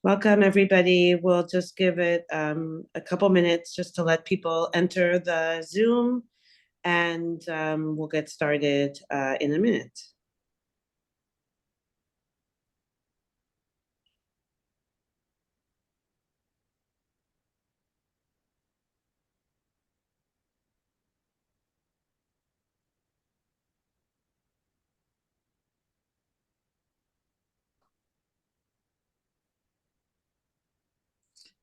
Welcome, everybody. We'll just give it a couple minutes just to let people enter the Zoom, and we'll get started in a minute.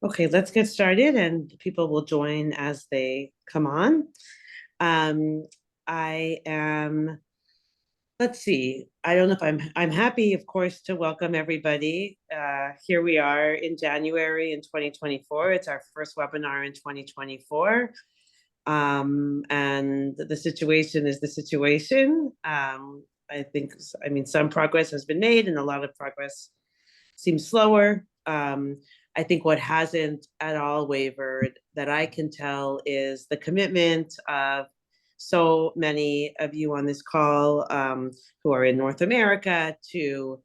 Okay, let's get started, and people will join as they come on. Um, I am, let's see, I don't know if I'm happy, of course, to welcome everybody. Here we are in January in 2024. It's our first webinar in 2024. And the situation is the situation. I mean, some progress has been made and a lot of progress seems slower. I think what hasn't at all wavered that I can tell is the commitment of so many of you on this call who are in North America to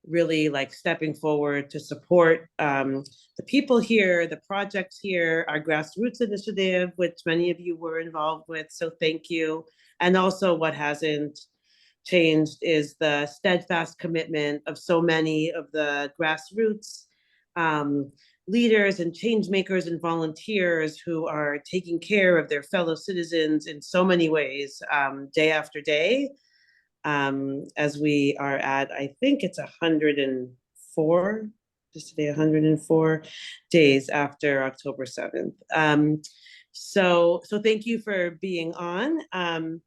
really like stepping forward to support the people here, the projects here, our grassroots initiative, which many of you were involved with. So thank you. And also what hasn't changed is the steadfast commitment of so many of the grassroots leaders and change makers and volunteers who are taking care of their fellow citizens in so many ways, day after day. As we are at, I think it's 104, just today, 104 days after October 7th. So thank you for being on. I'm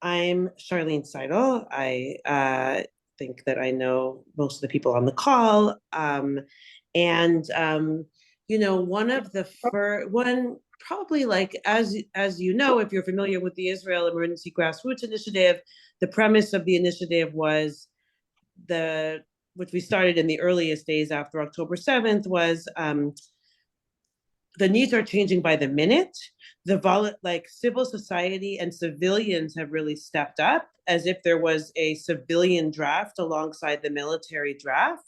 Charlene Seidel. I think that I know most of the people on the call. And one of the one probably like as you know, if you're familiar with the Israel Emergency Grassroots Initiative, the premise of the initiative was which we started in the earliest days after October 7th was the needs are changing by the minute. Like civil society and civilians have really stepped up as if there was a civilian draft alongside the military draft.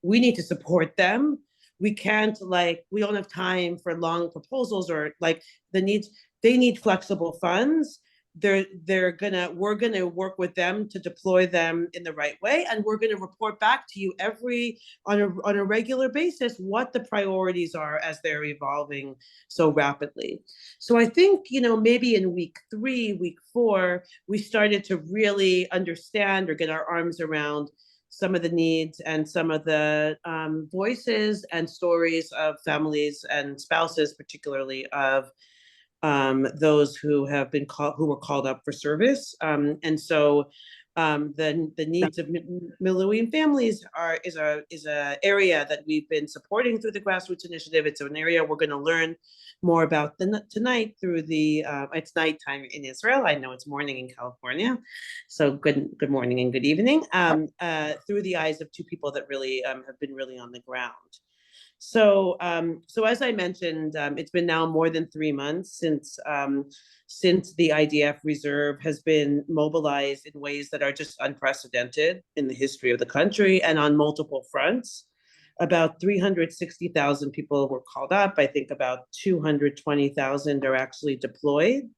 We need to support them. We can't we don't have time for long proposals or like the needs. They need flexible funds. We're gonna work with them to deploy them in the right way, and we're gonna report back to you on a regular basis what the priorities are as they're evolving so rapidly. So I think maybe in week 3, week 4, we started to really understand or get our arms around some of the needs and some of the voices and stories of families and spouses, particularly of those who were called up for service. And so the needs of Miluim families is a area that we've been supporting through the Grassroots Initiative. It's an area we're going to learn more about tonight through it's nighttime in Israel. I know it's morning in California, so good morning and good evening. Through the eyes of two people that really have been really on the ground. So as I mentioned, it's been now more than 3 months since the IDF reserve has been mobilized in ways that are just unprecedented in the history of the country and on multiple fronts. About 360,000 people were called up. I think about 220,000 are actually deployed.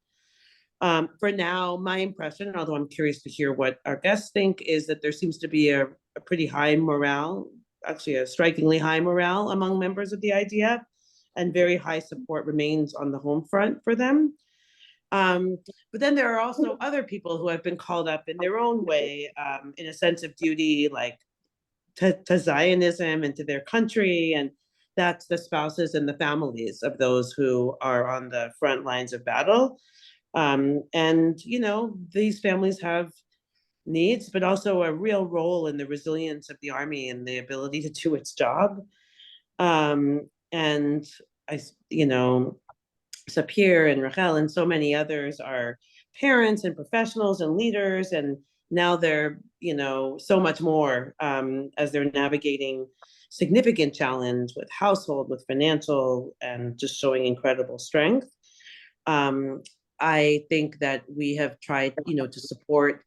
For now, my impression, although I'm curious to hear what our guests think, is that there seems to be a pretty high morale, actually a strikingly high morale among members of the IDF, and very high support remains on the home front for them. But then there are also other people who have been called up in their own way, in a sense of duty, like to Zionism and to their country, and that's the spouses and the families of those who are on the front lines of battle. And these families have needs, but also a real role in the resilience of the army and the ability to do its job. And Sapir and Rachel and so many others are parents and professionals and leaders, and now they're so much more as they're navigating significant challenge with household, with financial, and just showing incredible strength. I think that we have tried to support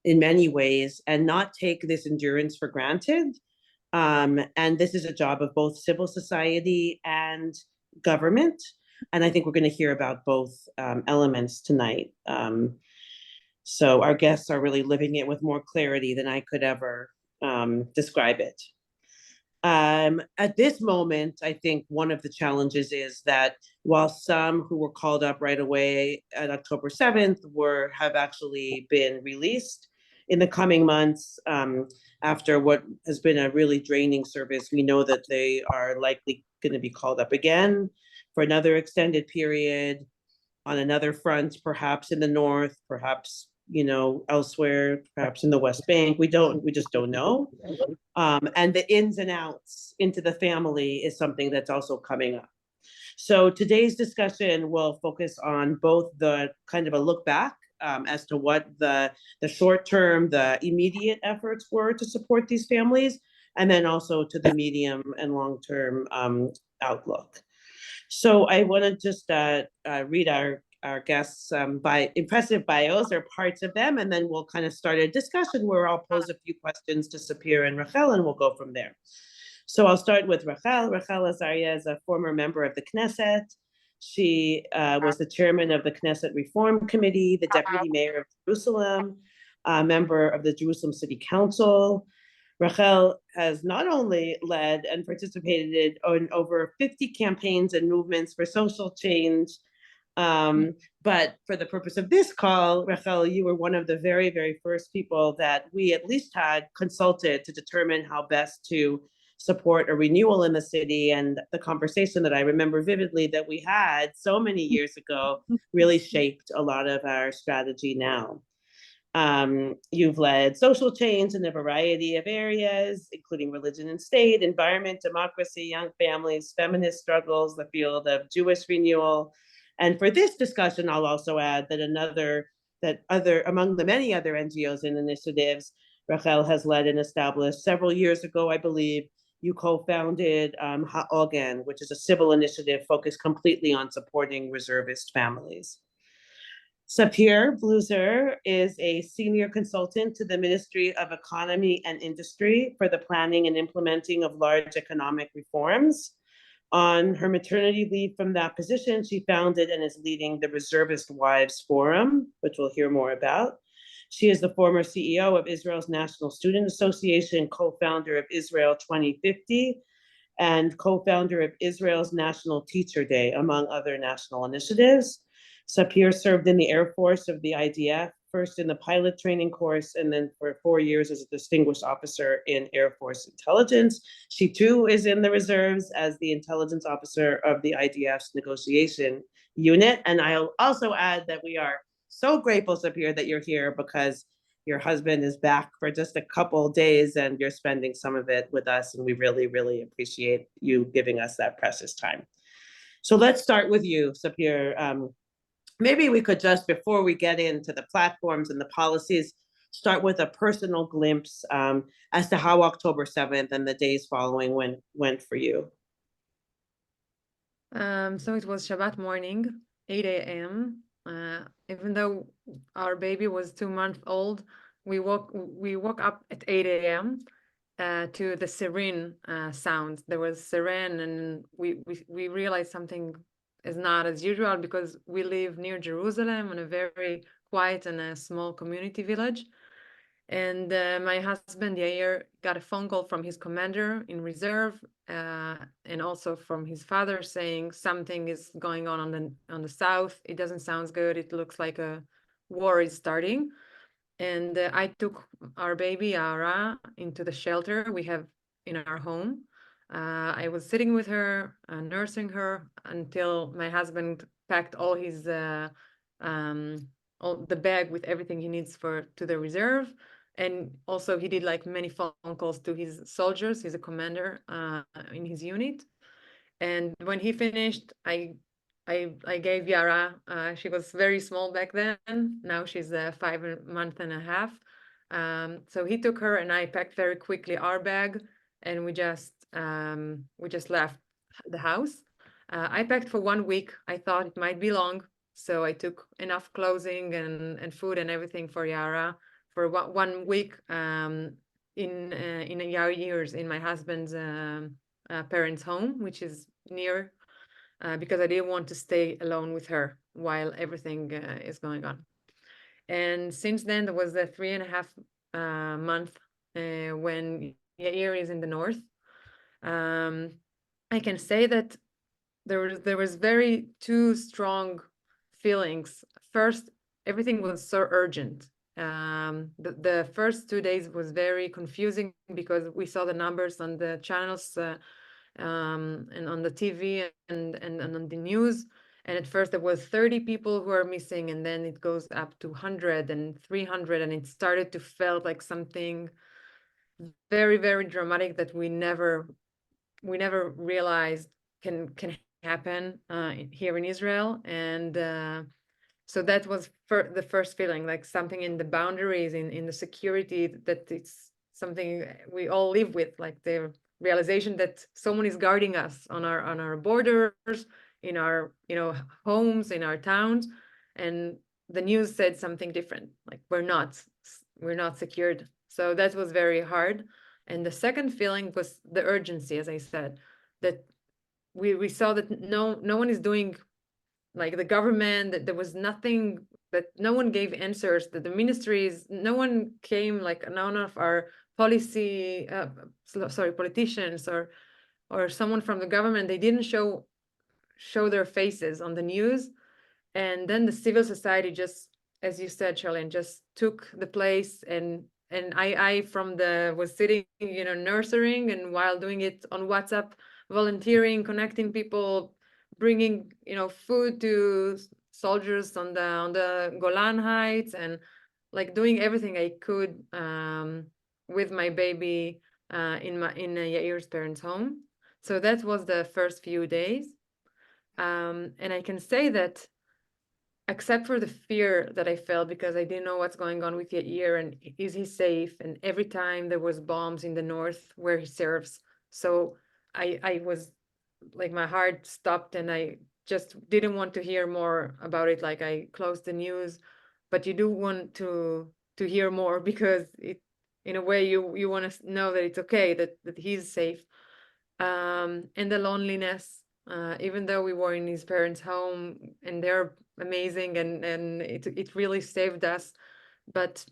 in many ways and not take this endurance for granted. And this is a job of both civil society and government. And I think we're going to hear about both elements tonight. So our guests are really living it with more clarity than I could ever describe it. At this moment, I think one of the challenges is that while some who were called up right away at October 7th have actually been released in the coming months, after what has been a really draining service, we know that they are likely going to be called up again for another extended period on another front, perhaps in the north, perhaps elsewhere, perhaps in the West Bank. We just don't know. And the ins and outs into the family is something that's also coming up. So today's discussion will focus on both the kind of a look back as to what the short term, the immediate efforts were to support these families, and then also to the medium and long term outlook. So I want to just read our guests' by impressive bios or parts of them, and then we'll kind of start a discussion where I'll pose a few questions to Sapir and Rachel, and we'll go from there. So I'll start with Rachel. Rachel Azarya is a former member of the Knesset. She was the chairman of the Knesset Reform Committee, the deputy mayor of Jerusalem, a member of the Jerusalem City Council. Rachel has not only led and participated in over 50 campaigns and movements for social change, but for the purpose of this call, Rachel, you were one of the very, very first people that we at least had consulted to determine how best to support a renewal in the city. And the conversation that I remember vividly that we had so many years ago really shaped a lot of our strategy now. You've led social change in a variety of areas, including religion and state, environment, democracy, young families, feminist struggles, the field of Jewish renewal. And for this discussion, I'll also add that among the many other NGOs and initiatives Rachel has led and established several years ago, I believe, you co-founded HaOgen, which is a civil initiative focused completely on supporting reservist families. Sapir Bluzer is a senior consultant to the Ministry of Economy and Industry for the planning and implementing of large economic reforms. On her maternity leave from that position, she founded and is leading the Reservist Wives Forum, which we'll hear more about. She is the former CEO of Israel's National Student Association, co-founder of Israel 2050, and co-founder of Israel's National Teacher Day, among other national initiatives. Sapir served in the Air Force of the IDF, first in the pilot training course, and then for 4 years as a distinguished officer in Air Force intelligence. She too is in the reserves as the intelligence officer of the IDF's negotiation unit. And I'll also add that we are so grateful, Sapir, that you're here because your husband is back for just a couple days and you're spending some of it with us. And we really, really appreciate you giving us that precious time. So let's start with you, Sapir. Maybe we could just, before we get into the platforms and the policies, start with a personal glimpse as to how October 7th and the days following went for you. So it was Shabbat morning, 8 a.m. Even though our baby was 2 months old, we woke up at 8 a.m. To the siren sound. There was siren, and we realized something is not as usual because we live near Jerusalem in a very quiet and a small community village. And my husband Yair got a phone call from his commander in reserve, and also from his father saying something is going on the south. It doesn't sound good. It looks like a war is starting. And I took our baby Ara into the shelter we have in our home. I was sitting with her, nursing her until my husband packed all the bag with everything he needs to the reserve. And also he did like many phone calls to his soldiers. He's a commander in his unit. And when he finished, I gave Yara, she was very small back then. Now she's 5 months and a half. So he took her and I packed very quickly our bag, and we just left the house. I packed for 1 week. I thought it might be long, so I took enough clothing and food and everything for Yara for 1 week. in Yair's, in my husband's parents' home, which is near, because I didn't want to stay alone with her while everything is going on. And since then, there was a 3.5 month when Yair is in the north. I can say that there was very two strong feelings. First, everything was so urgent. The first 2 days was very confusing because we saw the numbers on the channels and on the TV and on the news. And at first there was 30 people who are missing, and then it goes up to 100 and 300, and it started to feel like something very, very dramatic that we never realized can happen here in Israel. And so that was the first feeling, like something in the boundaries, in the security, that it's something we all live with, like the realization that someone is guarding us on our borders, in our homes, in our towns. And the news said something different, like we're not secured. So that was very hard. And the second feeling was the urgency, as I said, that we saw that no one is doing, like the government, that there was nothing, that no one gave answers, that the ministries, no one came, like none of our politicians or someone from the government, they didn't show their faces on the news. And then the civil society just, as you said, Charlene, just took the place. And I was sitting, nurturing, and while doing it on WhatsApp, volunteering, connecting people, bringing, food to soldiers on the Golan Heights, and like doing everything I could with my baby in Yair's parents' home. So that was the first few days. And I can say that, except for the fear that I felt because I didn't know what's going on with Yair, and is he safe? And every time there was bombs in the north where he serves. So I was like, my heart stopped, and I just didn't want to hear more about it. Like, I closed the news, but you do want to hear more because it, in a way, you want to know that it's okay, that he's safe. And the loneliness, even though we were in his parents' home and they're amazing, and it really saved us. But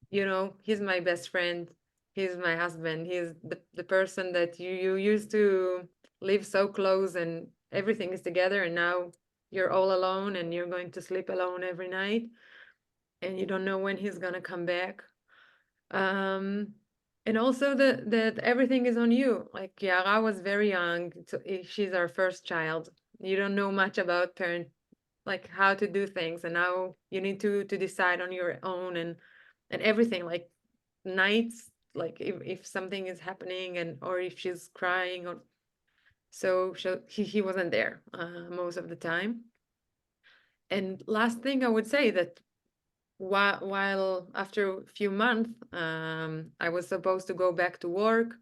he's my best friend, he's my husband, he's the person that you used to live so close, and everything is together, and now you're all alone, and you're going to sleep alone every night, and you don't know when he's gonna come back. And also that everything is on you. Like, Yara was very young, so she's our first child. You don't know much about parent, like how to do things, and now you need to decide on your own, and everything, like nights, like if something is happening, and or if she's crying, or so he wasn't there most of the time. And last thing I would say, that while after a few months, I was supposed to go back to work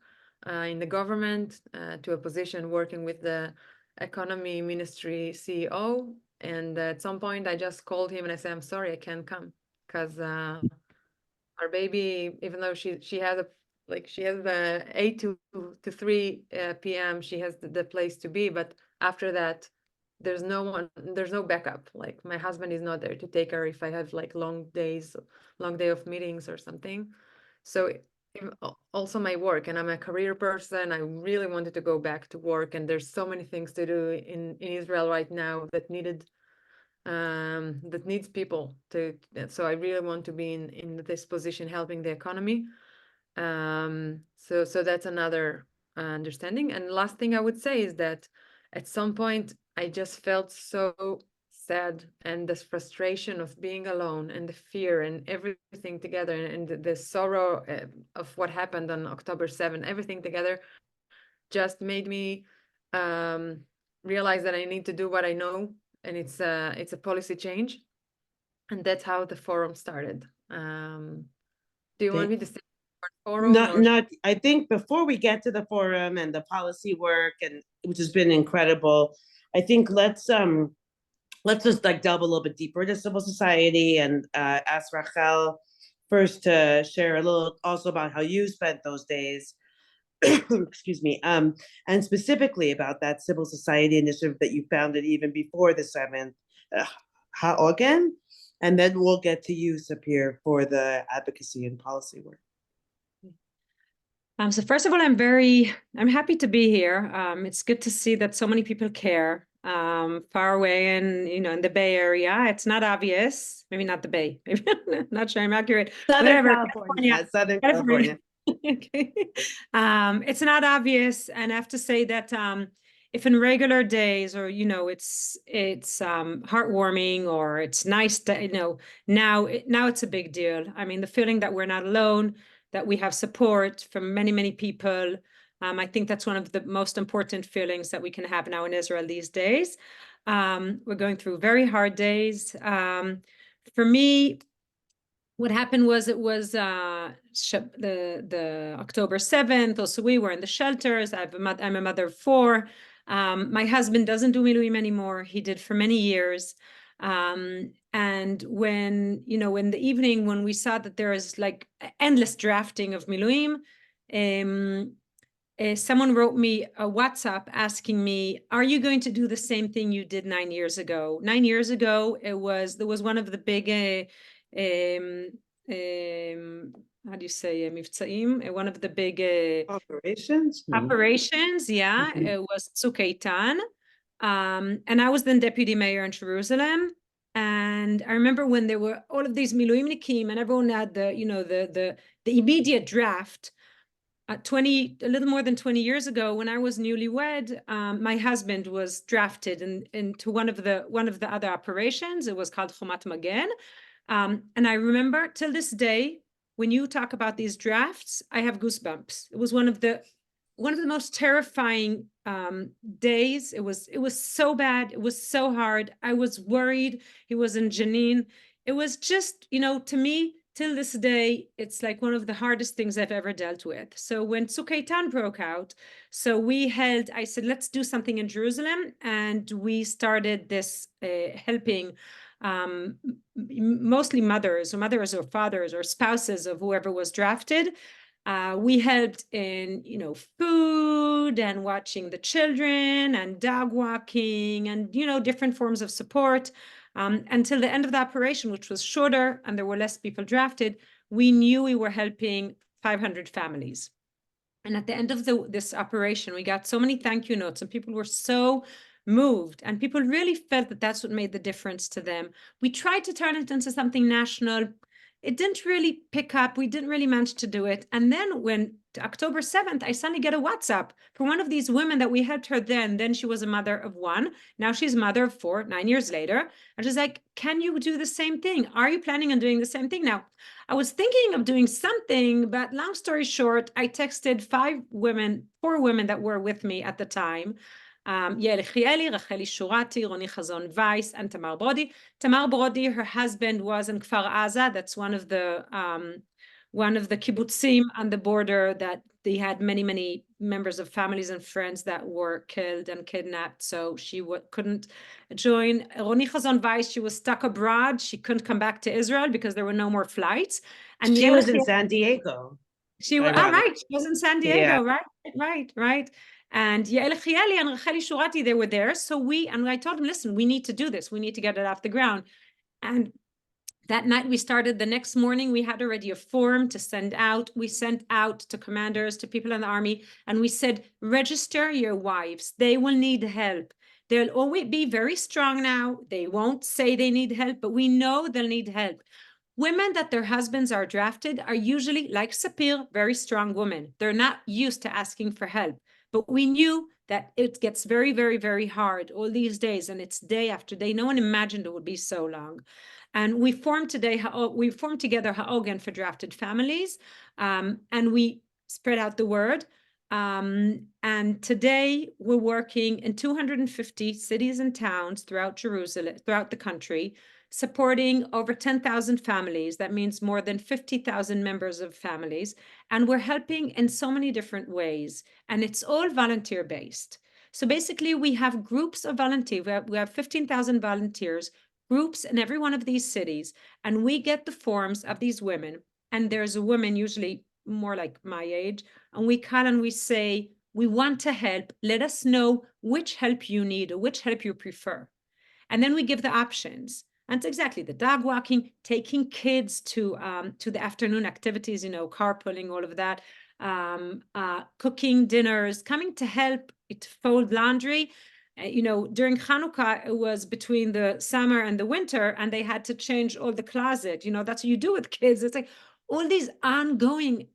in the government, to a position working with the economy ministry CEO. And at some point I just called him and I said, I'm sorry, I can't come, because our baby, even though she has the 8 to 3 p.m., she has the place to be, but after that there's no backup. Like, my husband is not there to take her if I have like long day of meetings or something. So also my work, and I'm a career person, I really wanted to go back to work, and there's so many things to do in Israel right now that needs people to, so I really want to be in this position, helping the economy. So that's another understanding. And last thing I would say is that at some point I just felt so sad, and this frustration of being alone, and the fear, and everything together, and the sorrow of what happened on October 7th, everything together just made me realize that I need to do what I know, and it's a policy change. And that's how the forum started. Do you want me to say forum, or not I think before we get to the forum and the policy work, and which has been incredible, I think let's just like delve a little bit deeper into civil society, and ask Rachel first to share a little also about how you spent those days. Excuse me. And specifically about that civil society initiative that you founded even before the 7th, HaOgen. And then we'll get to you, Sapir, for the advocacy and policy work. So first of all, I'm happy to be here. It's good to see that so many people care. Far away in the Bay Area, it's not obvious. Maybe not the Bay. Maybe not sure I'm accurate. Southern California. Southern California. Okay. It's not obvious, and I have to say that if in regular days, or it's heartwarming, or it's nice to now it's a big deal. I mean, the feeling that we're not alone, that we have support from many, many people. I think that's one of the most important feelings that we can have now in Israel these days. We're going through very hard days. For me, what happened was it was the October 7th. Also, we were in the shelters. I'm a mother of 4. My husband doesn't do miluim anymore. He did for many years. And when in the evening, when we saw that there is like endless drafting of miluim, someone wrote me a WhatsApp asking me, "Are you going to do the same thing you did 9 years ago?" 9 years ago, there was one of the big how do you say מבצעים? One of the big operations. Operations, yeah. It was Tzuk Eitan. And I was then deputy mayor in Jerusalem. And I remember when there were all of these miluimnikim, and everyone had the immediate draft. A little more than 20 years ago, when I was newlywed, my husband was drafted into one of the other operations. It was called Chomat Magen. And I remember till this day, when you talk about these drafts, I have goosebumps. It was one of the most terrifying days. It was so bad. It was so hard. I was worried. He was in Jenin. It was just, to me, till this day, it's like one of the hardest things I've ever dealt with. So when Tzuk Eitan broke out, I said, let's do something in Jerusalem. And we started this helping mostly mothers or fathers or spouses of whoever was drafted. We helped in, food and watching the children and dog walking and, different forms of support. Until the end of the operation, which was shorter and there were less people drafted, we knew we were helping 500 families. And at the end of this operation, we got so many thank you notes, and people were so moved, and people really felt that that's what made the difference to them. We tried to turn it into something national. It didn't really pick up. We didn't really manage to do it. And then when October 7th, I suddenly get a WhatsApp from one of these women that we helped her then. Then she was a mother of 1. Now she's a mother of 4, 9 years later. And she's like, can you do the same thing? Are you planning on doing the same thing? Now, I was thinking of doing something, but long story short, I texted 4 women that were with me at the time. Yael Chieli, Racheli Shurati, Roni Chazon Weiss, and Tamar Brody. Tamar Brody, her husband was in Kfar Aza. That's one of the kibbutzim on the border that they had many, many members of families and friends that were killed and kidnapped. So she couldn't join. Roni Chazon Weiss, she was stuck abroad. She couldn't come back to Israel because there were no more flights. And she was in San Diego. She was right. She was in San Diego, yeah. Right. And Yael Chieli and Racheli Shurati, they were there. So I told them, listen, we need to do this. We need to get it off the ground. And that night we started. The next morning, we had already a form to send out. We sent out to commanders, to people in the army, and we said, register your wives. They will need help. They'll always be very strong now. They won't say they need help, but we know they'll need help. Women that their husbands are drafted are usually, like Sapir, very strong women. They're not used to asking for help. But we knew that it gets very, very, very hard all these days, and it's day after day. No one imagined it would be so long. And we formed together HaOgen for drafted families, and we spread out the word. And today we're working in 250 cities and towns throughout Jerusalem, throughout the country, supporting over 10,000 families. That means more than 50,000 members of families. And we're helping in so many different ways. And it's all volunteer-based. So basically, we have groups of volunteers. We have 15,000 volunteers, groups in every one of these cities. And we get the forms of these women. and there's a woman, usually more like my age, and we call and we say, we want to help. Let us know which help you need or which help you prefer. And then we give the options. And it's exactly the dog walking, taking kids to the afternoon activities, carpooling, all of that, cooking dinners, coming to help to fold laundry. During Hanukkah, it was between the summer and the winter, and they had to change all the closet. That's what you do with kids. It's like all these ongoing,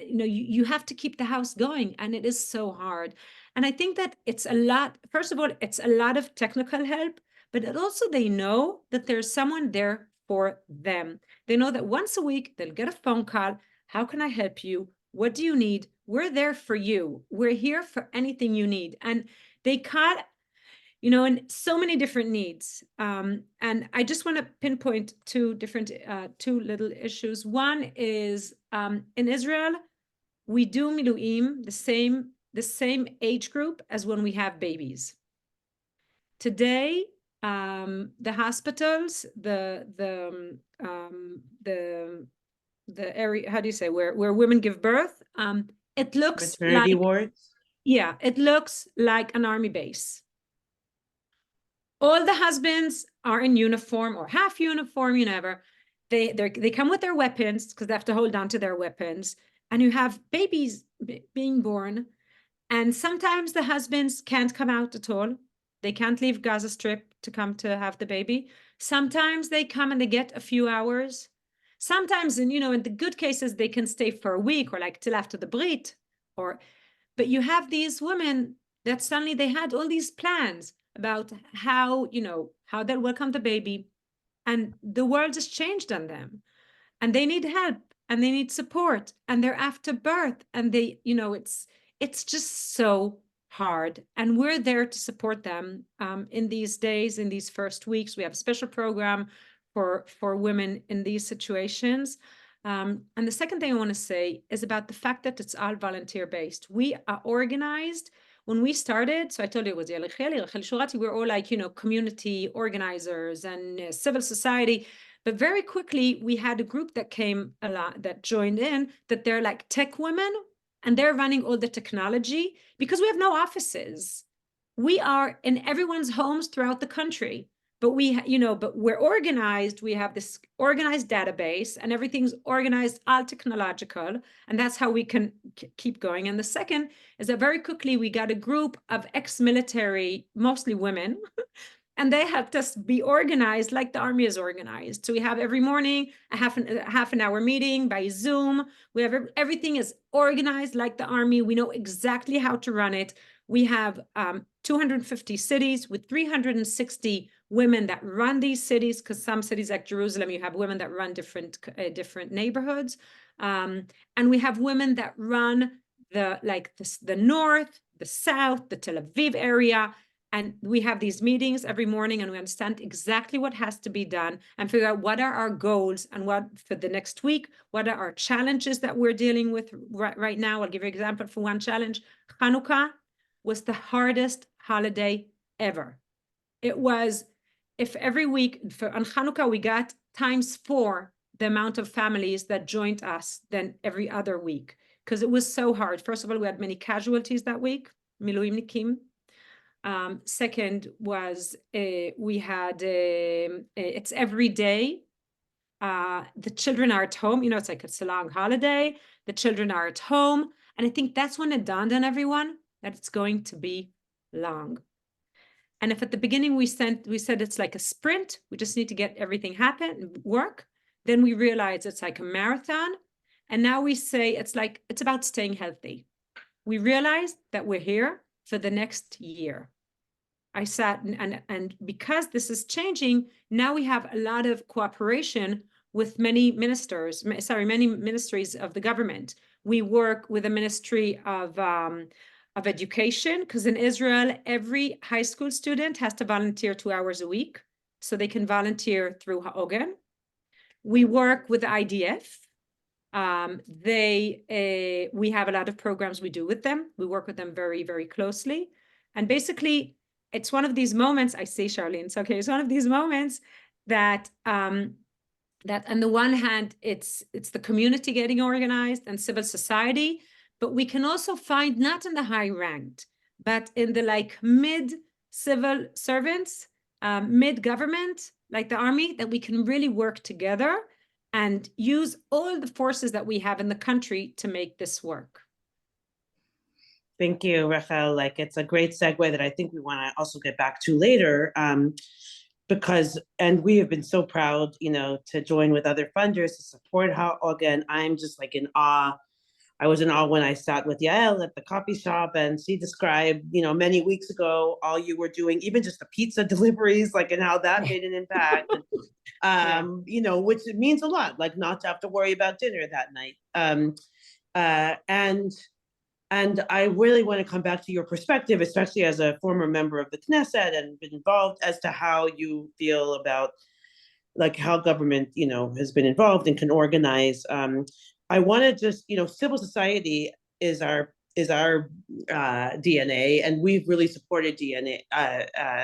you have to keep the house going, and it is so hard. And I think that it's a lot, first of all, it's a lot of technical help, but it also they know that there's someone there for them. They know that once a week, they'll get a phone call. How can I help you? What do you need? We're there for you. We're here for anything you need. And they call, in so many different needs. And I just want to pinpoint two little issues. One is in Israel, we do miluim, the same age group as when we have babies. Today, the hospitals, the area, how do you say, where women give birth, it looks maternity like wards. Yeah, it looks like an army base. All the husbands are in uniform or half uniform, they come with their weapons because they have to hold on to their weapons, and you have babies being born, and sometimes the husbands can't come out at all. They can't leave Gaza Strip to come to have the baby. Sometimes they come and they get a few hours. Sometimes, in the good cases, they can stay for a week or like till after the Brit. But you have these women that suddenly they had all these plans about how they'll welcome the baby, and the world has changed on them, and they need help and they need support, and they're after birth, and they, it's just so hard, and we're there to support them in these days, in these first weeks. We have a special program for women in these situations. And the second thing I want to say is about the fact that it's all volunteer based. We are organized. When we started, so I told you it was we were all like, community organizers and civil society. But very quickly, we had a group that came a lot, that joined in, that they're like tech women, and they're running all the technology because we have no offices. We are in everyone's homes throughout the country, but but we're organized. We have this organized database, and everything's organized, all technological, and that's how we can keep going. And the second is that very quickly we got a group of ex-military, mostly women, and they helped us be organized like the army is organized. So we have every morning a half an hour meeting by Zoom. We have everything is organized like the army. We know exactly how to run it. We have 250 cities with 360 women that run these cities, because some cities like Jerusalem, you have women that run different neighborhoods. And we have women that run the north, the south, the Tel Aviv area. And we have these meetings every morning, and we understand exactly what has to be done and figure out what are our goals and what for the next week, what are our challenges that we're dealing with right now. I'll give you an example for one challenge. Hanukkah was the hardest holiday ever. It was, if every week on Hanukkah, we got ×4 the amount of families that joined us than every other week, because it was so hard. First of all, we had many casualties that week, miluimnikim. Second was we had it's every day. The children are at home. It's a long holiday. The children are at home, and I think that's when it dawned on everyone that it's going to be long. And if at the beginning we said it's like a sprint, we just need to get everything work. Then we realized it's like a marathon, and now we say it's about staying healthy. We realized that we're here for the next year. I sat and because this is changing, now we have a lot of cooperation with many ministries of the government. We work with the Ministry of Education, because in Israel, every high school student has to volunteer 2 hours a week, so they can volunteer through HaOgen. We work with the IDF. We have a lot of programs we do with them. We work with them very, very closely. And basically, it's one of these moments, I say, Charlene, it's okay. It's one of these moments that that on the one hand, it's the community getting organized and civil society, but we can also find not in the high ranked, but in the like mid civil servants, mid government, like the army, that we can really work together and use all the forces that we have in the country to make this work. Thank you, Rachel. Like, it's a great segue that I think we want to also get back to later, because, and we have been so proud, you know, to join with other funders to support HaOgen. I'm just like in awe. I was in awe when I sat with Yael at the coffee shop, and she described, you know, many weeks ago, all you were doing, even just the pizza deliveries, like, and how that made an impact. You know, which it means a lot, like not to have to worry about dinner that night. And I really want to come back to your perspective, especially as a former member of the Knesset and been involved, as to how you feel about like how government, you know, has been involved and can organize. I want to just, you know, civil society is our DNA, and we've really supported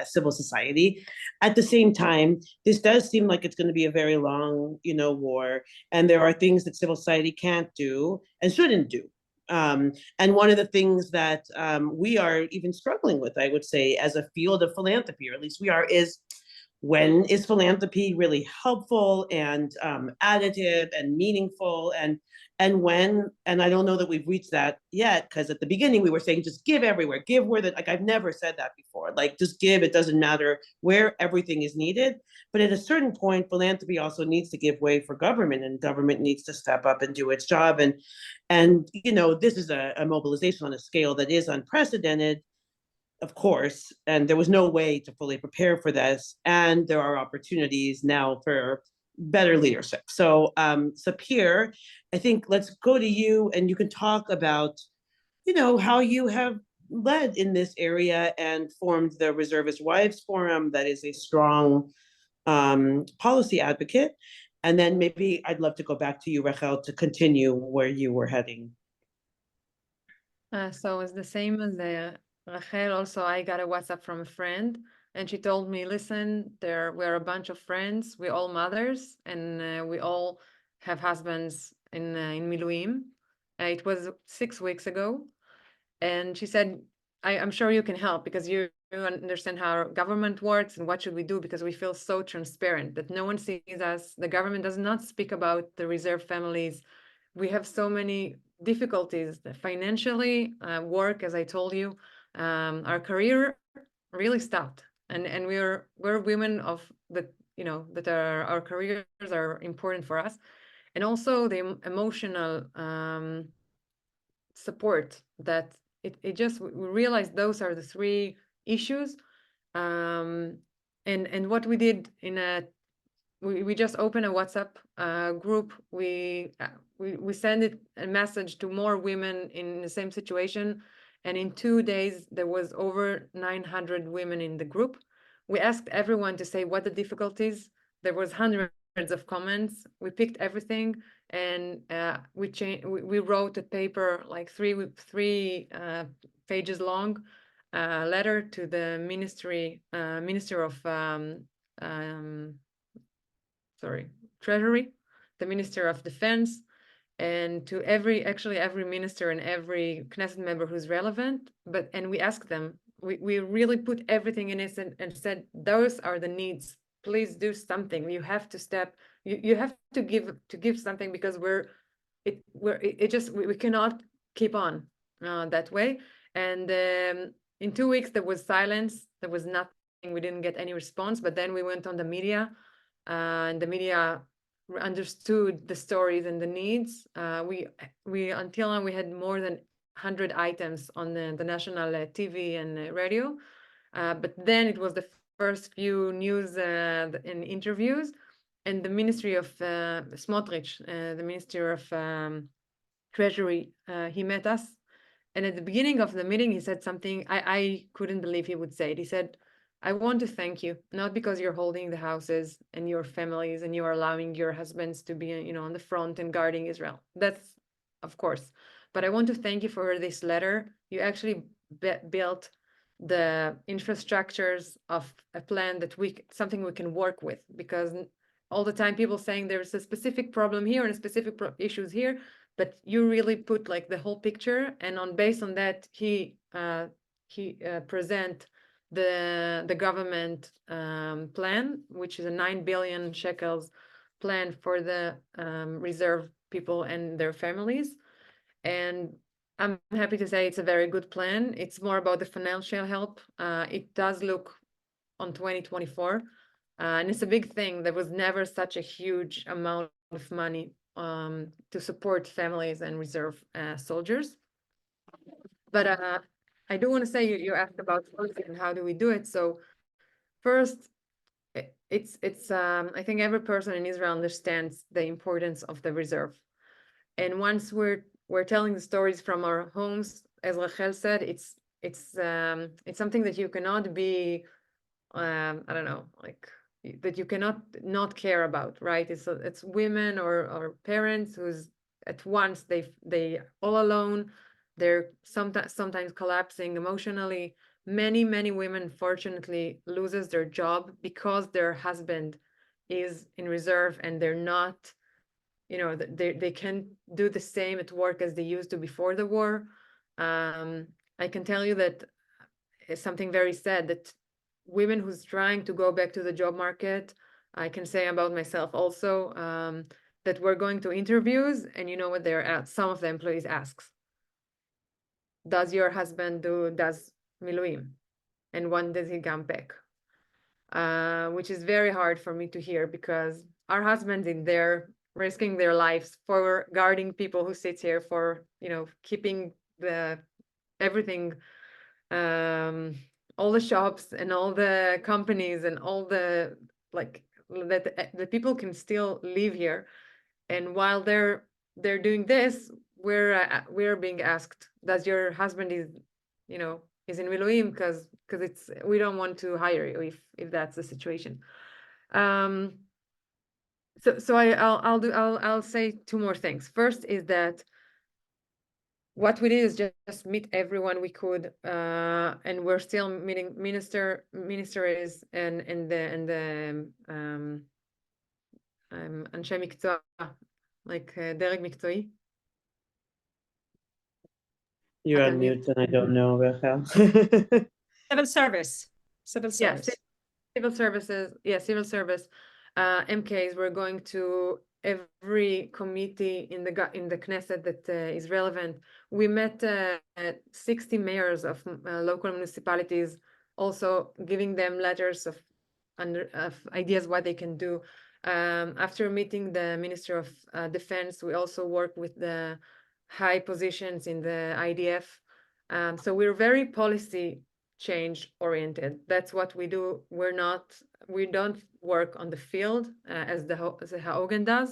civil society. At the same time, this does seem like it's going to be a very long, you know, war, and there are things that civil society can't do and shouldn't do. And one of the things that we are even struggling with, I would say, as a field of philanthropy, or at least we are, is when is philanthropy really helpful and additive and meaningful, and when, and I don't know that we've reached that yet, because at the beginning we were saying just give everywhere, give where that, like I've never said that before, like just give, it doesn't matter where, everything is needed. But at a certain point, philanthropy also needs to give way for government, and government needs to step up and do its job. And you know, this is a mobilization on a scale that is unprecedented, of course, and there was no way to fully prepare for this. And there are opportunities now for better leadership. So Sapir, I think let's go to you, and you can talk about, you know, how you have led in this area and formed the Reservist Wives Forum that is a strong policy advocate. And then maybe I'd love to go back to you, Rachel, to continue where you were heading. So it's the same as Rachel. Also, I got a WhatsApp from a friend, and she told me, listen, we're a bunch of friends, we're all mothers, and we all have husbands in Miluim. It was 6 weeks ago. And she said, I'm sure you can help, because you understand how our government works and what should we do, because we feel so transparent that no one sees us. The government does not speak about the reserve families. We have so many difficulties financially, work, as I told you, our career really stopped, and we're women of the, you know, that our careers are important for us, and also the emotional support that it just, we realized those are the three issues. And what we did we just opened a WhatsApp group. We send a message to more women in the same situation, and in 2 days there was over 900 women in the group. We asked everyone to say what the difficulties. There was hundreds of comments. We picked everything, and we wrote a paper, like three pages long, letter to the minister of Treasury, the Minister of Defense, and to every minister and every Knesset member who's relevant. And we asked them, we really put everything in it and said, those are the needs. Please do something. You have to you have to give something, because we cannot keep on that way. And in 2 weeks there was silence. There was nothing. We didn't get any response. But then we went on the media, and the media understood the stories and the needs. We until now we had more than 100 items on the national TV and radio, but then it was the first few news and interviews, and the Ministry of Smotrich, the Minister of Treasury, he met us, and at the beginning of the meeting he said something I couldn't believe he would say it. He said, I want to thank you, not because you're holding the houses and your families and you are allowing your husbands to be, you know, on the front and guarding Israel. That's, of course. But I want to thank you for this letter. You actually built the infrastructures of a plan that something we can work with, because all the time people saying there's a specific problem here and a specific issues here, but you really put like the whole picture, and based on that he present the government plan, which is a 9 billion shekels plan for the reserve people and their families. And I'm happy to say it's a very good plan. It's more about the financial help. It does look on 2024, and it's a big thing. There was never such a huge amount of money to support families and reserve soldiers. But I do want to say, you asked about policy and how do we do it. So first, it's I think every person in Israel understands the importance of the reserve. And once we're telling the stories from our homes, as Rachel said, it's something that you cannot be, I don't know, like that you cannot not care about, right? It's women or parents who's at once they all alone. They're sometimes collapsing emotionally. Many women, fortunately, loses their job because their husband is in reserve and they're not, they can do the same at work as they used to before the war. I can tell you that it's something very sad that women who's trying to go back to the job market, I can say about myself also, that we're going to interviews, and you know what they're at, some of the employees asks, does your husband does miluim, and when does he come back? Which is very hard for me to hear, because our husbands in there risking their lives for guarding people who sit here, for keeping everything, all the shops and all the companies and all the that the people can still live here. And while they're doing this, we're being asked, does your husband is in miluim, because we don't want to hire you if that's the situation. So I'll say two more things. First is that what we did is just meet everyone we could, and we're still meeting ministers and the אנשי מקצוע, like דרג מקצועי. You're on mute and I don't know, Rachel. Civil service. Yeah, civil services. Yeah, civil service. MKs, we're going to every committee in the Knesset that is relevant. We met 60 mayors of local municipalities, also giving them letters of ideas what they can do. After meeting the Minister of Defense, we also work with the high positions in the IDF. So we're very policy change oriented. That's what we do. We don't work on the field as the HaOgen does.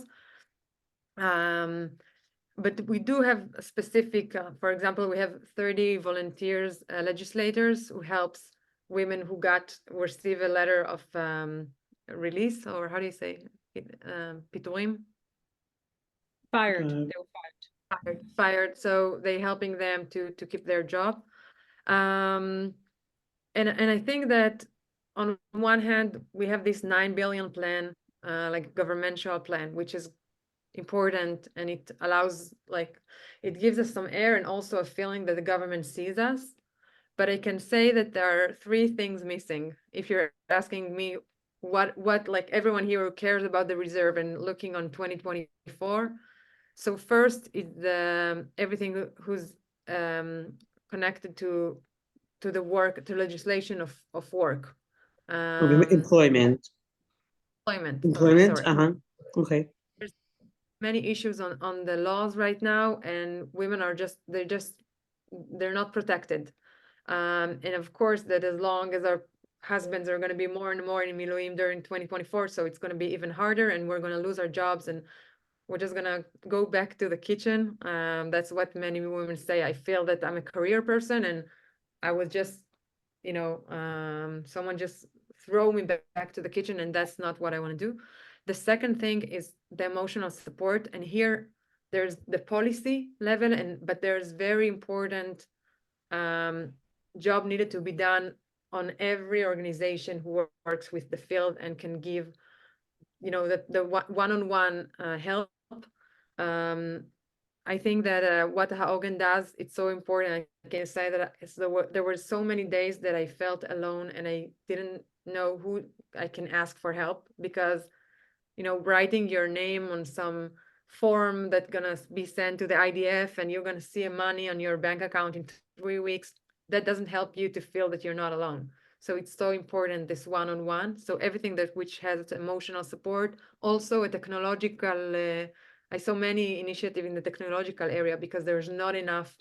But we do have a specific, for example, we have 30 volunteers, legislators who helps women who receive a letter of release, or how do you say it? Piturim? Fired. They were fired. So they helping them to keep their job. And I think that on one hand, we have this 9 billion plan, like governmental plan, which is important, and it allows, it gives us some air and also a feeling that the government sees us. But I can say that there are three things missing. If you're asking me what like everyone here who cares about the reserve and looking on 2024. So first is everything who's connected to the work, to legislation of work. Employment. Sorry. Okay. There's many issues on the laws right now, and women are they're not protected. And of course that as long as our husbands are going to be more and more in miluim during 2024, so it's going to be even harder, and we're going to lose our jobs, and we're just going to go back to the kitchen. That's what many women say. I feel that I'm a career person, and I was just, someone just throw me back to the kitchen, and that's not what I want to do. The second thing is the emotional support, and here there's the policy level, but there's very important job needed to be done on every organization who works with the field and can give the one-on-one help. I think that what HaOgen does, it's so important. I can say that there were so many days that I felt alone and I didn't know who I can ask for help, because writing your name on some form that's gonna be sent to the IDF and you're gonna see money on your bank account in 3 weeks, that doesn't help you to feel that you're not alone. So it's so important, this one-on-one. So everything that which has emotional support, also a technological. I saw many initiatives in the technological area, because there's not enough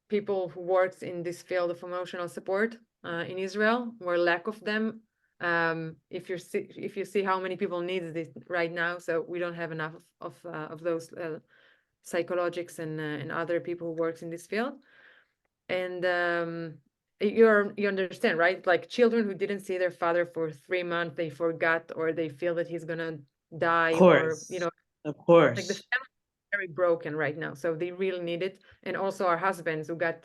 people who works in this field of emotional support in Israel, where lack of them. If you see how many people need this right now, so we don't have enough of those psychologists and other people who works in this field. And you understand, right? Like children who didn't see their father for 3 months, they forgot, or they feel that he's gonna die, Of course. or Of course. like the family is very broken right now, so they really need it. And also our husbands who got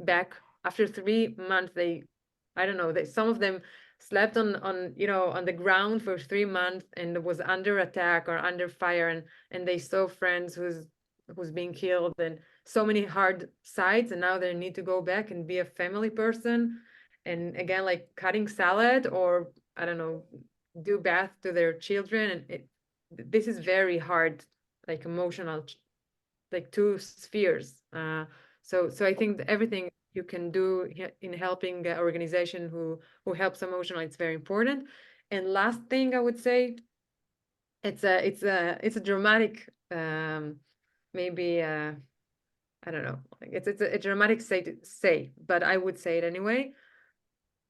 back after 3 months, I don't know, some of them slept on the ground for 3 months and was under attack or under fire, and they saw friends who's being killed, and so many hard sides, and now they need to go back and be a family person, and again, like cutting salad, or I don't know, do bath to their children, and this is very hard, like emotional, like two spheres. So I think that everything you can do in helping an organization who helps emotionally, it's very important. And last thing I would say, it's a dramatic, maybe I don't know, like it's a dramatic say, but I would say it anyway.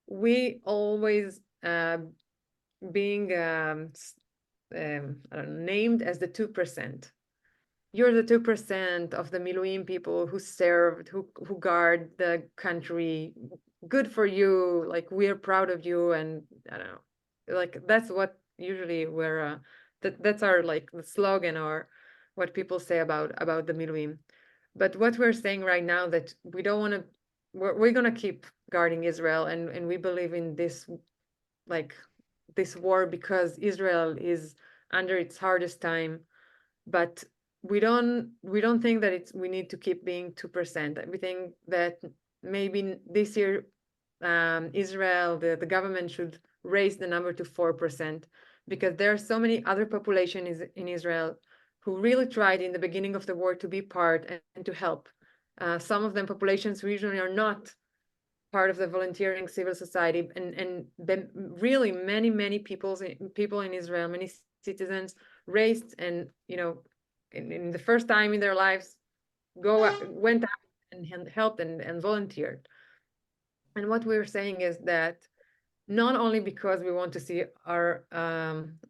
We always being I don't know, named as the 2%. You're the 2% of the Miluim people who served, who guard the country. Good for you. Like, we are proud of you. And I don't know, like that's what usually that's our like the slogan, or what people say about the Miluim. But what we're saying right now, that we don't want to, we're going to keep guarding Israel, and we believe in this, like this war, because Israel is under its hardest time. But we don't think that we need to keep being 2%. We think that maybe this year Israel, the government should raise the number to 4%, because there are so many other populations in Israel who really tried in the beginning of the war to be part and to help. Some of them populations who usually are not part of the volunteering civil society, and really many people in Israel, many citizens raised, and in the first time in their lives went out and helped and volunteered. And what we're saying is that not only because we want to see our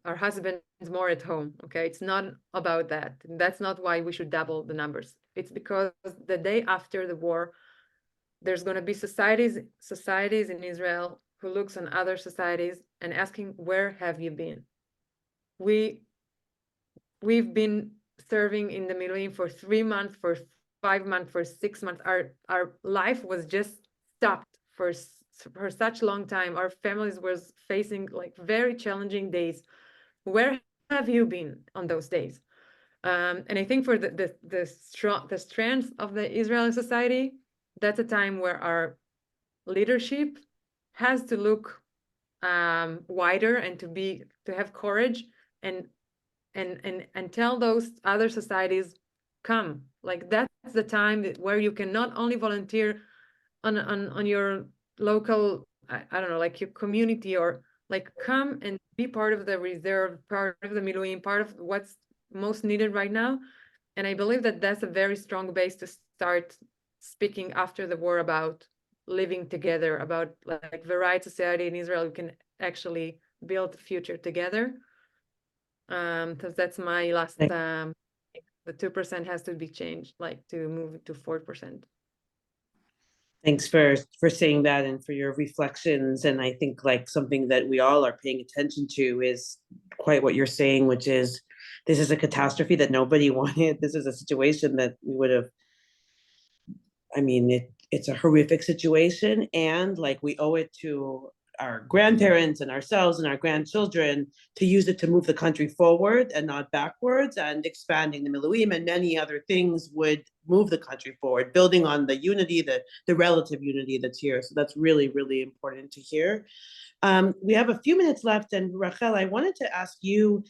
husbands more at home, okay, it's not about that. That's not why we should double the numbers. It's because the day after the war, there's going to be societies in Israel who looks on other societies and asking, where have you been? We've been serving in the Miluim for 3 months, for 5 months, for 6 months. Our life was just stopped for such long time. Our families was facing like very challenging days. Where have you been on those days? And I think for the strength of the Israeli society, that's a time where our leadership has to look wider, and to have courage, and tell those other societies, come. Like, that's the time where you can not only volunteer on your local, I don't know, like your community, or like come and be part of the reserve, part of the Miluim, part of what's most needed right now. And I believe that that's a very strong base to start speaking after the war about living together, about like the right society in Israel. We can actually build the future together. Because that's my last, the 2% has to be changed, like to move to 4%. Thanks for saying that, and for your reflections. And I think like something that we all are paying attention to is quite what you're saying, which is this is a catastrophe that nobody wanted. This is a situation that we would have, I mean, it's a horrific situation, and like we owe it to our grandparents and ourselves and our grandchildren to use it to move the country forward and not backwards, and expanding the Miluim and many other things would move the country forward, building on the unity, the relative unity that's here. So that's really, really important to hear. We have a few minutes left, and Rachel, I wanted to ask you,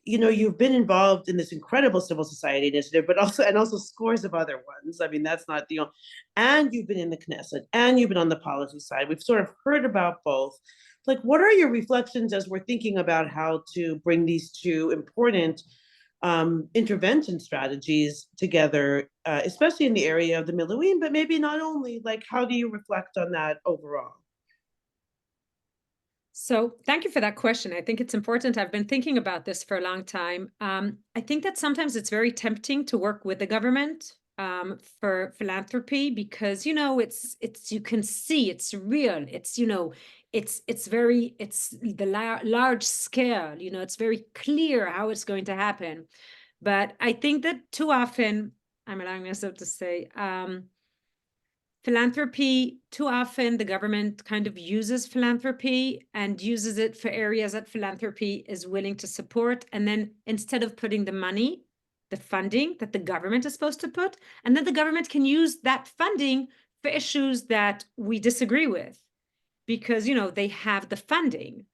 you've been involved in this incredible civil society initiative, but also scores of other ones. I mean, that's not the only, and you've been in the Knesset, and you've been on the policy side. We've sort of heard about both. Like, what are your reflections as we're thinking about how to bring these two important intervention strategies together, especially in the area of the Miluim, but maybe not only? Like, how do you reflect on that overall? So thank you for that question. I think it's important. I've been thinking about this for a long time. I think that sometimes it's very tempting to work with the government for philanthropy because, it's you can see it's real. It's, it's the large scale, it's very clear how it's going to happen. But I think that too often, I'm allowing myself to say, philanthropy, too often the government kind of uses philanthropy and uses it for areas that philanthropy is willing to support. And then instead of putting the money, the funding that the government is supposed to put, and then the government can use that funding for issues that we disagree with because, they have the funding.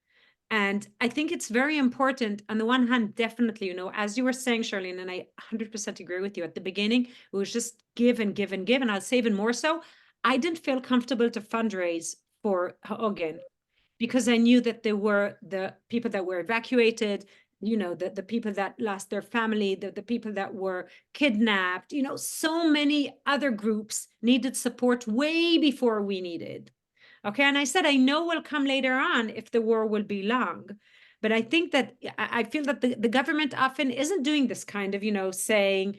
And I think it's very important on the one hand, definitely, as you were saying, Charlene, and I 100% agree with you at the beginning, it was just give and give and give. And I'll say even more so, I didn't feel comfortable to fundraise for HaOgen because I knew that there were the people that were evacuated, the people that lost their family, the people that were kidnapped, so many other groups needed support way before we needed. Okay, and I said, I know will come later on if the war will be long. But I think that I feel that the government often isn't doing this kind of, saying,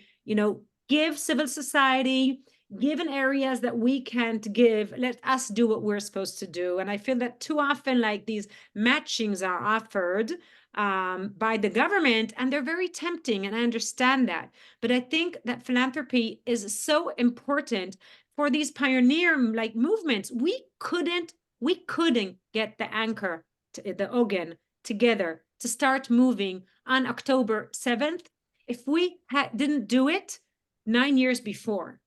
give civil society, given areas that we can't give, let us do what we're supposed to do. And I feel that too often, like these matchings are offered by the government, and they're very tempting, and I understand that. But I think that philanthropy is so important for these pioneer like movements. We couldn't get the anchor, the HaOgen together to start moving on October 7th if we didn't do it 9 years before.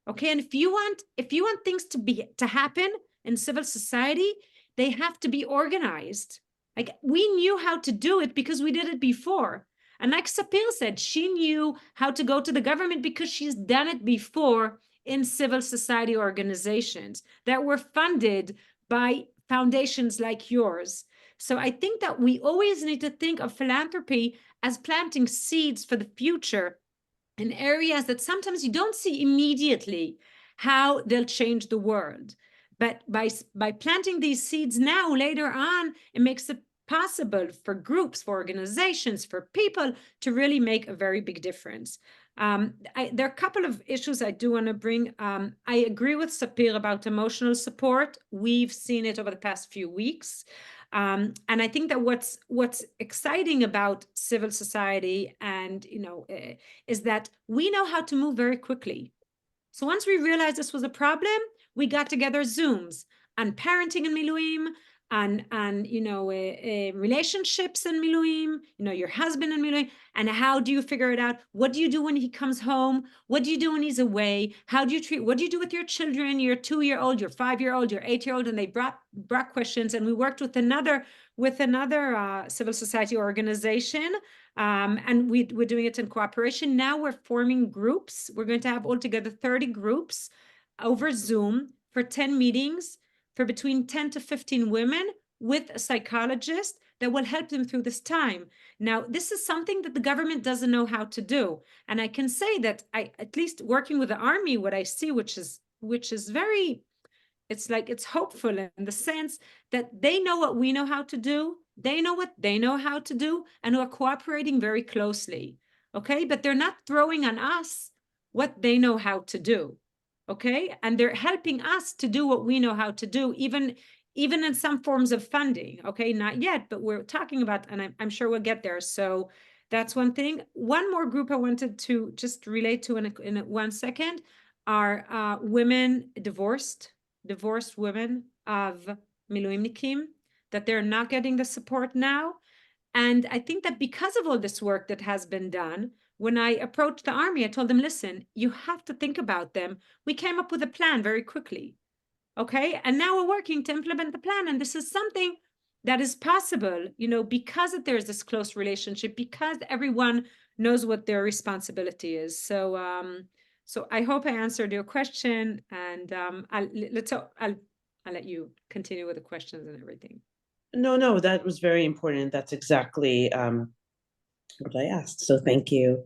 Okay, and if you want things to happen in civil society, they have to be organized. Like, we knew how to do it because we did it before. And like Sapir said, she knew how to go to the government because she's done it before in civil society organizations that were funded by foundations like yours. So I think that we always need to think of philanthropy as planting seeds for the future in areas that sometimes you don't see immediately how they'll change the world. But by planting these seeds now, later on, it makes it possible for groups, for organizations, for people to really make a very big difference. There are a couple of issues I do want to bring. I agree with Sapir about emotional support. We've seen it over the past few weeks. And I think that what's exciting about civil society and, is that we know how to move very quickly. So once we realized this was a problem, we got together Zooms on parenting in Miluim, on relationships in Miluim, your husband in Miluim, and how do you figure it out? What do you do when he comes home? What do you do when he's away? What do you do with your children, your 2-year-old, your 5-year-old, your 8-year-old? And they brought questions, and we worked with another civil society organization, and we're doing it in cooperation. Now we're forming groups. We're going to have altogether 30 groups over Zoom for 10 meetings for between 10 to 15 women with a psychologist that will help them through this time. Now, this is something that the government doesn't know how to do. And I can say that at least working with the army, what I see, which is very, it's hopeful in the sense that they know what we know how to do. They know what they know how to do, and we're cooperating very closely. Okay, but they're not throwing on us what they know how to do. Okay, and they're helping us to do what we know how to do, even in some forms of funding. Okay, not yet, but we're talking about, and I'm sure we'll get there. So that's one thing. One more group I wanted to just relate to in 1 second are divorced women of miluimnikim, that they're not getting the support now. And I think that because of all this work that has been done, when I approached the army, I told them, listen, you have to think about them. We came up with a plan very quickly. Okay. And now we're working to implement the plan. And this is something that is possible, because there's this close relationship, because everyone knows what their responsibility is. So, so I hope I answered your question, and I'll let you continue with the questions and everything. No, that was very important. That's exactly what I asked. So thank you.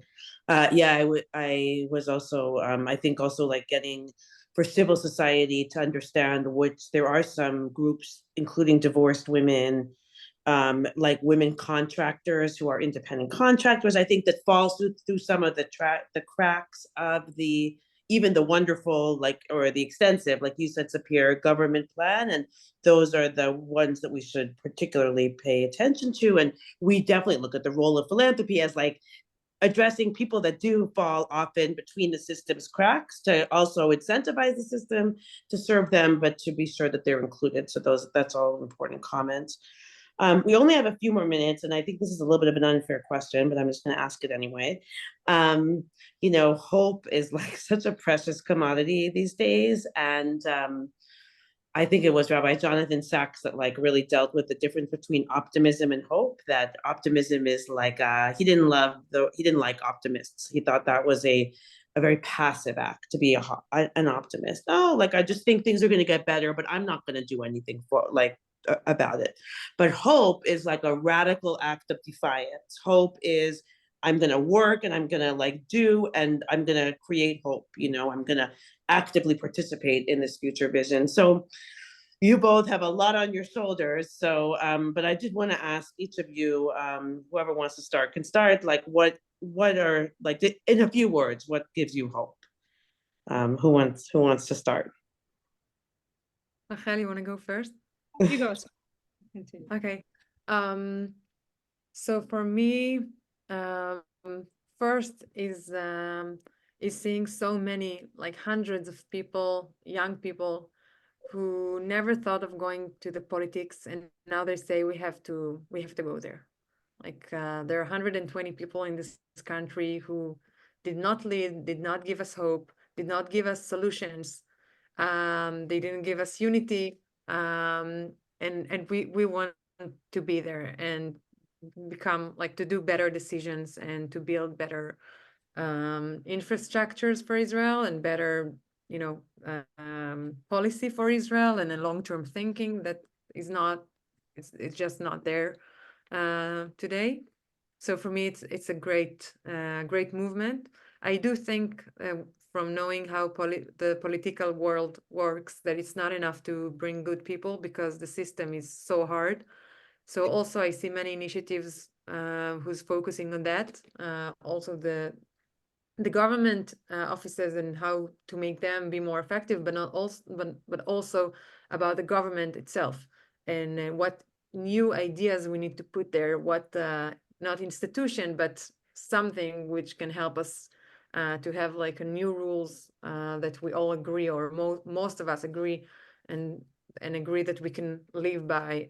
Yeah, I was also, I think also like getting for civil society to understand which there are some groups, including divorced women, like women contractors who are independent contractors. I think that falls through some of the cracks of even the wonderful, or the extensive, like you said, Sapir, government plan. And those are the ones that we should particularly pay attention to. And we definitely look at the role of philanthropy as like addressing people that do fall often between the system's cracks, to also incentivize the system to serve them, but to be sure that they're included. So that's all important comments. We only have a few more minutes, and I think this is a little bit of an unfair question, but I'm just going to ask it anyway. Hope is like such a precious commodity these days, and I think it was Rabbi Jonathan Sachs that like really dealt with the difference between optimism and hope. That optimism is like he didn't like optimists. He thought that was a very passive act to be an optimist. Oh, like I just think things are going to get better, but I'm not going to do anything about it. But hope is like a radical act of defiance. Hope is I'm going to work and I'm going to do, and I'm going to create hope. I'm going to actively participate in this future vision. So you both have a lot on your shoulders. So, but I did want to ask each of you, whoever wants to start can start, what are, in a few words, what gives you hope? Who wants to start? Rachel, you want to go first? You go. Continue. Okay. So for me, first is seeing so many, hundreds of people, young people, who never thought of going to the politics, and now they say we have to go there. There are 120 people in this country who did not lead, did not give us hope, did not give us solutions. They didn't give us unity, and we want to be there and become to do better decisions and to build better infrastructures for Israel and better policy for Israel, and a long-term thinking that is not, it's just not there today. So for me, it's a great movement. I do think from knowing how the political world works, that it's not enough to bring good people, because the system is so hard. So also I see many initiatives who's focusing on that. Also the government offices and how to make them be more effective, but also about the government itself, and what new ideas we need to put there. What not institution, but something which can help us to have a new rules that we all agree, or most of us agree, and agree that we can live by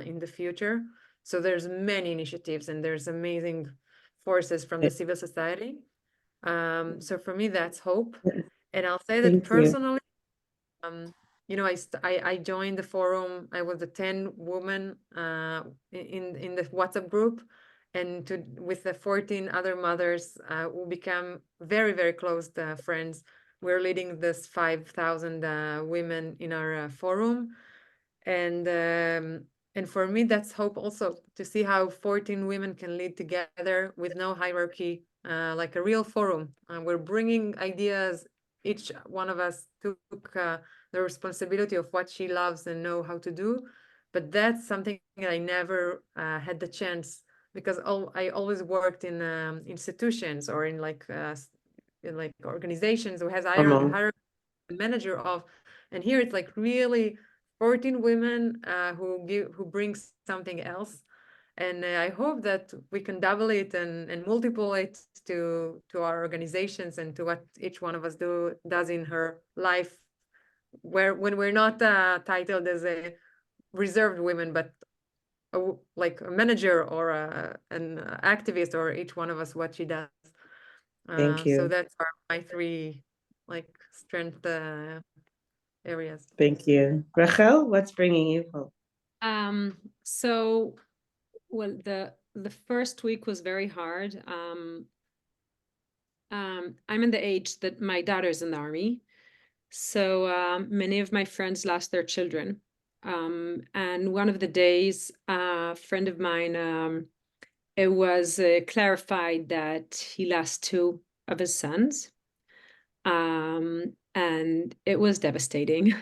in the future. So there's many initiatives, and there's amazing forces from the civil society. So for me, that's hope. And I'll say that personally, I joined the forum. I was the 10 woman in the WhatsApp group, and with the 14 other mothers, we become very, very close friends. We're leading this 5,000 women in our forum, and for me, that's hope also, to see how 14 women can lead together with no hierarchy, like a real forum. We're bringing ideas. Each one of us took the responsibility of what she loves and know how to do. But that's something I never had the chance, because I always worked in institutions, or in organizations who has hierarchy, manager of, and here it's really 14 women who brings something else. And I hope that we can double it and multiply it to our organizations, and to what each one of us does in her life, when we're not titled as a reserved women, but like a manager or an activist, or each one of us what she does. Thank you. So that's my three like strength areas. Thank you. Rachel, what's bringing you hope? So, well, the first week was very hard. I'm in the age that my daughter's in the army. So many of my friends lost their children. And one of the days, a friend of mine, it was clarified that he lost two of his sons. And it was devastating.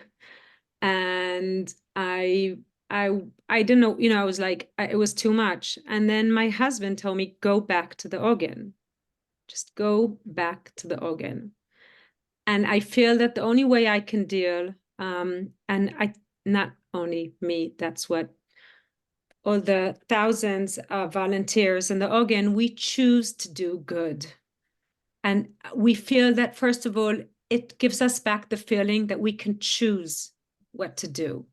And I didn't know, I was like, it was too much. And then my husband told me, go back to the HaOgen. Just go back to the HaOgen. And I feel that the only way I can deal, not only me, that's what all the thousands of volunteers in the HaOgen, we choose to do good. And we feel that, first of all, it gives us back the feeling that we can choose what to do.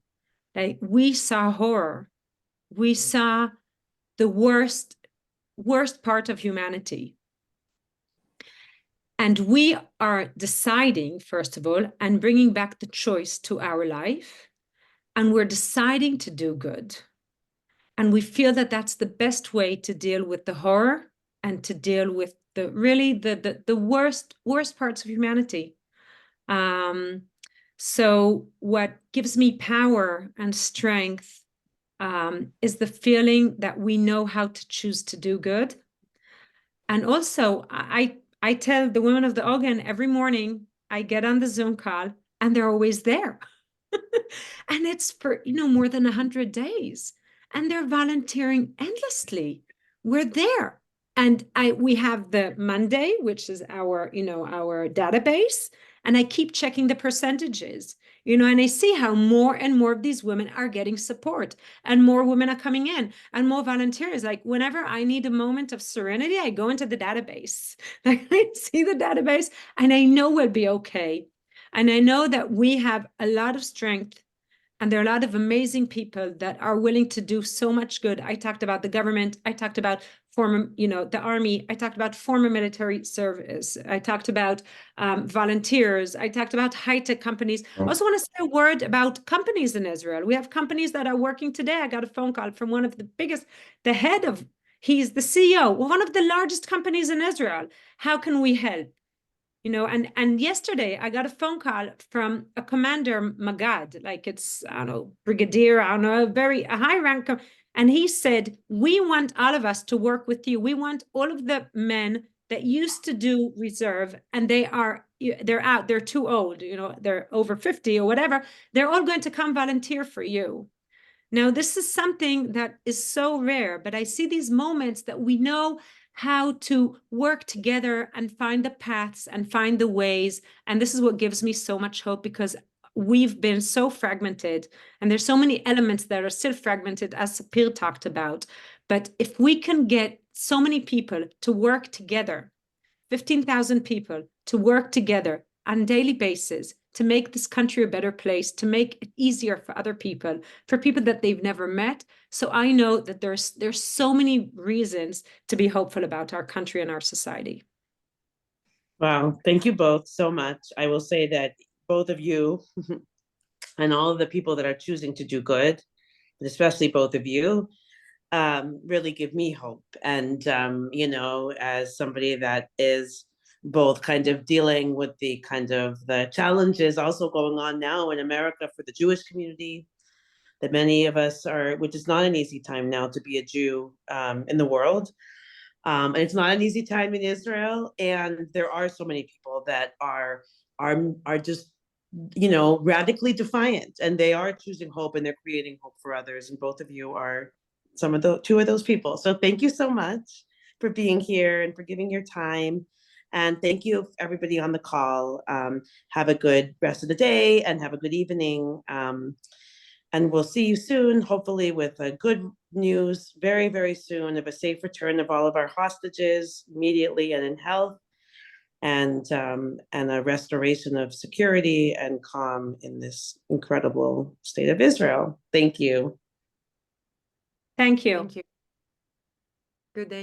Like, we saw horror. We saw the worst part of humanity. And we are deciding, first of all, and bringing back the choice to our life. And we're deciding to do good. And we feel that that's the best way to deal with the horror and to deal with the worst parts of humanity. So what gives me power and strength is the feeling that we know how to choose to do good. And also, I tell the women of the HaOgen every morning, I get on the Zoom call and they're always there. And it's for, more than 100 days. And they're volunteering endlessly. We're there. And we have the Monday, which is our database. And I keep checking the percentages, and I see how more and more of these women are getting support, and more women are coming in, and more volunteers. Like, whenever I need a moment of serenity, I go into the database. Like, I see the database and I know we'll be okay. And I know that we have a lot of strength, and there are a lot of amazing people that are willing to do so much good. I talked about the government. I talked about former, the army. I talked about former military service. I talked about volunteers. I talked about high-tech companies. I also want to say a word about companies in Israel. We have companies that are working today. I got a phone call from one of the biggest, he's the CEO, one of the largest companies in Israel. How can we help? And yesterday I got a phone call from a commander, Magad, like it's, I don't know, brigadier, I don't know, a high rank. And he said, we want all of us to work with you. We want all of the men that used to do reserve, and they're out, they're too old, they're over 50 or whatever. They're all going to come volunteer for you. Now, this is something that is so rare, but I see these moments that we know how to work together and find the paths and find the ways. And this is what gives me so much hope, because we've been so fragmented, and there's so many elements that are still fragmented, as Sapir talked about. But if we can get so many people to work together, 15,000 people to work together on a daily basis, to make this country a better place, to make it easier for other people, for people that they've never met. So I know that there's so many reasons to be hopeful about our country and our society. Wow, thank you both so much. I will say that both of you and all of the people that are choosing to do good, and especially both of you, really give me hope. And, as somebody that is both kind of dealing with the challenges also going on now in America for the Jewish community, that many of us are, which is not an easy time now to be a Jew in the world. And it's not an easy time in Israel. And there are so many people that are just, radically defiant, and they are choosing hope, and they're creating hope for others. And both of you are two of those people. So thank you so much for being here and for giving your time. And thank you everybody on the call. Have a good rest of the day and have a good evening. And we'll see you soon, hopefully with a good news very, very soon of a safe return of all of our hostages immediately and in health. and a restoration of security and calm in this incredible state of Israel. Thank you. Thank you. Thank you. Good day.